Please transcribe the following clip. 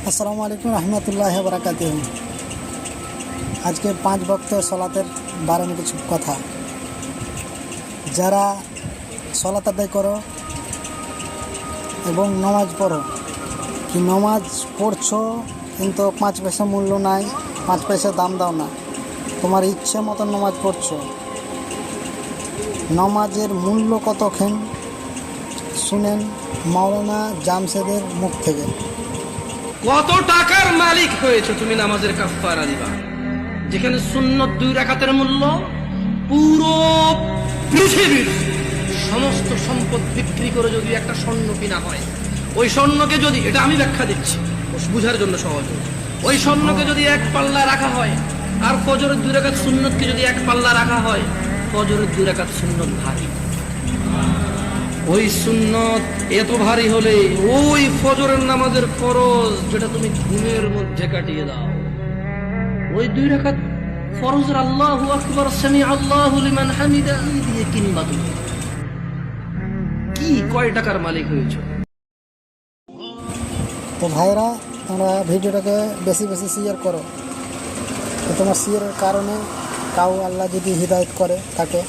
আসসালামু আলাইকুম রহমতুল্লাহ বারাকাতুহু। আজকে 5 ওয়াক্ত সলাতের বারে কিছু কথা। যারা সলাত আদায় করো এবং নামাজ পড়ো, কি নামাজ পড়ছো কিন্তু 5 পয়সা মূল্য নাই, 5 পয়সা দাম দাও না, তোমার ইচ্ছে মতো নামাজ পড়ছো। নামাজের মূল্য কতখান শুনেন মাওলানা জামশেদের মুখ থেকে। কত টাকার মালিক হয়েছে তুমি নামাজের কাফারা দিবা, যেখানে সুন্নত 2 রাকাতের মূল্য পুরো পৃথিবীর সমস্ত সম্পদ বিক্রি করে যদি একটা স্বর্ণ কিনা হয়, ওই স্বর্ণকে যদি, এটা আমি ব্যাখ্যা দিচ্ছি বুঝার জন্য সহজ, ওই স্বর্ণকে যদি এক পাল্লা রাখা হয় আর ফজরের 2 রাকাত সুন্নতকে যদি এক পাল্লা রাখা হয়, ফজরের 2 রাকাত সুন্নত ভারী। ওই সুন্নত এত ভারী হলে ওই ফজরের নামাজের ফরজ যেটা তুমি ঘুমের মধ্যে কাটিয়ে দাও, ওই 2 রাকাত ফরজের আল্লাহু আকবার সামি আল্লাহু লিমান হামিদা দিয়ে কিনবা তুমি। কি কয় টাকার মালিক হয়েছে? তো ভাইরা, তোমরা ভিডিওটাকে বেশি বেশি শেয়ার করো। তো তোমার শেয়ারের কারণে কাউ আল্লাহ যদি হিদায়ত করে থাকে